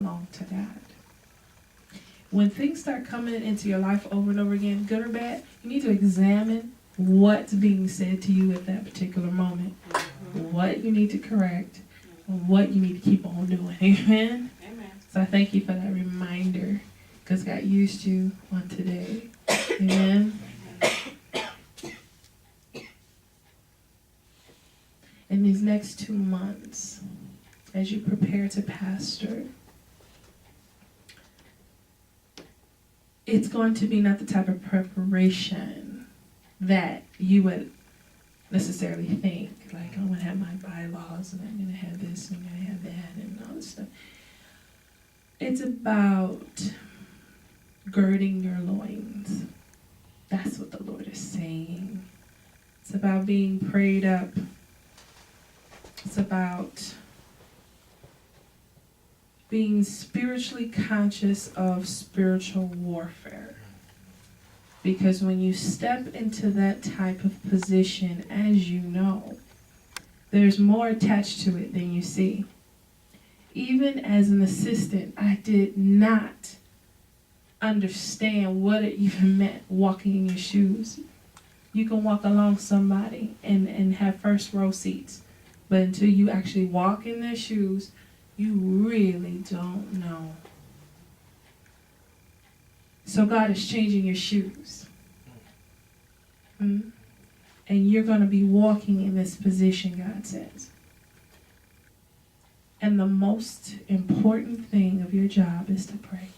belong to God. When things start coming into your life over and over again, good or bad, you need to examine what's being said to you at that particular moment, what you need to correct, and what you need to keep on doing. Amen? Amen. So I thank you for that reminder, because God used you on today. Amen. In these next 2 months, as you prepare to pastor, it's going to be not the type of preparation that you would necessarily think, like, I'm going to have my bylaws, and I'm going to have this, and I'm going to have that, and all this stuff. It's about girding your loins. That's what the Lord is saying. It's about being prayed up. It's about being spiritually conscious of spiritual warfare. Because when you step into that type of position, as you know, there's more attached to it than you see. Even as an assistant, I did not understand what it even meant walking in your shoes. You can walk along somebody and have first row seats, but until you actually walk in their shoes, you really don't know. So God is changing your shoes. And you're going to be walking in this position, God says. And the most important thing of your job is to pray.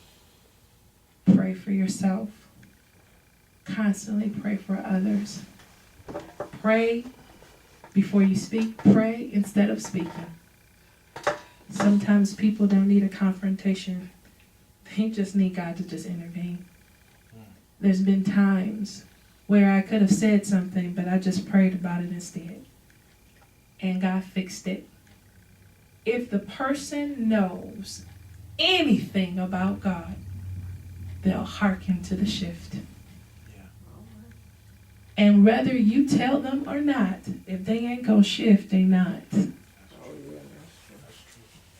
Pray for yourself. Constantly pray for others. Pray before you speak. Pray instead of speaking. Sometimes people don't need a confrontation. They just need God to just intervene. There's been times where I could have said something, but I just prayed about it instead. And God fixed it. If the person knows anything about God, they'll hearken to the shift. And whether you tell them or not, if they ain't gonna shift, they not.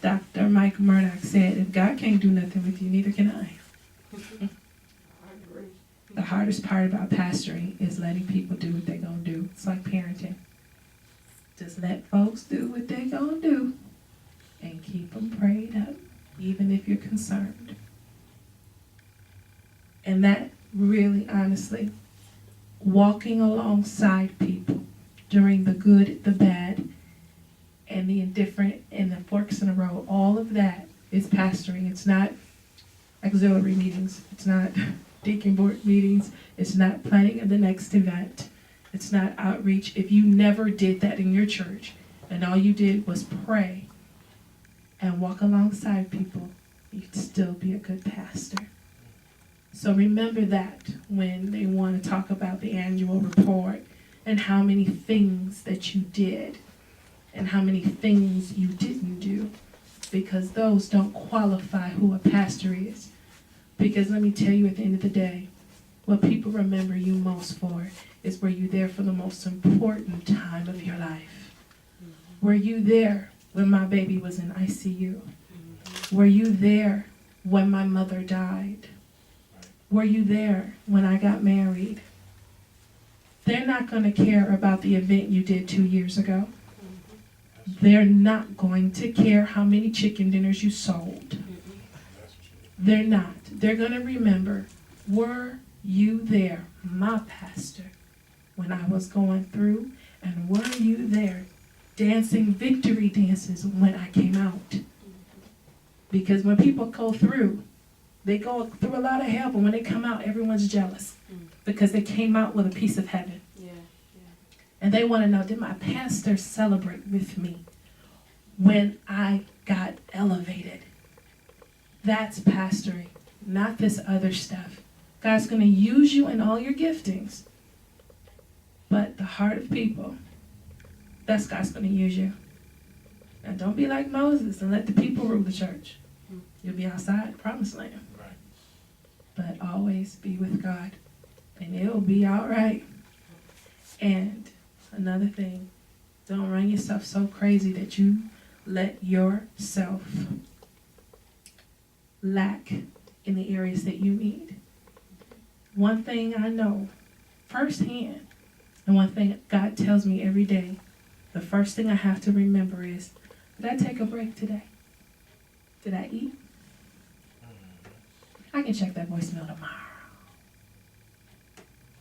Dr. Mike Murdoch said, if God can't do nothing with you, neither can I. The hardest part about pastoring is letting people do what they're going to do. It's like parenting. Just let folks do what they're going to do and keep them prayed up, even if you're concerned. And that really, honestly, walking alongside people during the good, the bad, and the indifferent, and the forks in the road, all of that is pastoring. It's not auxiliary meetings. It's not deacon board meetings. It's not planning of the next event. It's not outreach. If you never did that in your church, and all you did was pray and walk alongside people, you'd still be a good pastor. So remember that when they want to talk about the annual report and how many things that you did and how many things you didn't do, because those don't qualify who a pastor is. Because let me tell you, at the end of the day, what people remember you most for is, were you there for the most important time of your life? Were you there when my baby was in ICU? Were you there when my mother died? Were you there when I got married? They're not going to care about the event you did 2 years ago. They're not going to care how many chicken dinners you sold. They're not. They're going to remember, were you there, my pastor, when I was going through? And were you there dancing victory dances when I came out? Because when people go through, they go through a lot of hell, but when they come out, everyone's jealous because they came out with a piece of heaven. And they want to know, did my pastor celebrate with me when I got elevated? That's pastoring, not this other stuff. God's going to use you in all your giftings. But the heart of people, that's God's going to use you. And don't be like Moses and let the people rule the church. You'll be outside the promised land. Right. But always be with God, and it'll be all right. And another thing, don't run yourself so crazy that you let yourself lack in the areas that you need. One thing I know firsthand, and one thing God tells me every day, the first thing I have to remember is, did I take a break today? Did I eat? I can check that voicemail tomorrow.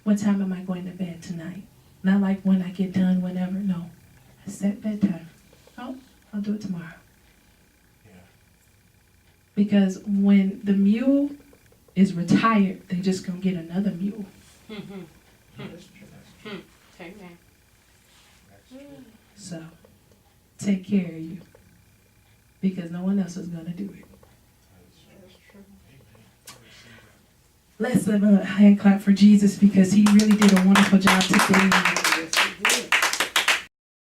What time am I going to bed tonight? Not like when I get done, whenever. No. I set bedtime. Oh, I'll do it tomorrow. Yeah. Because when the mule is retired, they just gonna get another mule. That's true. That's true. Amen. That's true. So, take care of you. Because no one else is gonna do it. That's true. Amen. Let's have a hand clap for Jesus because he really did a wonderful job today.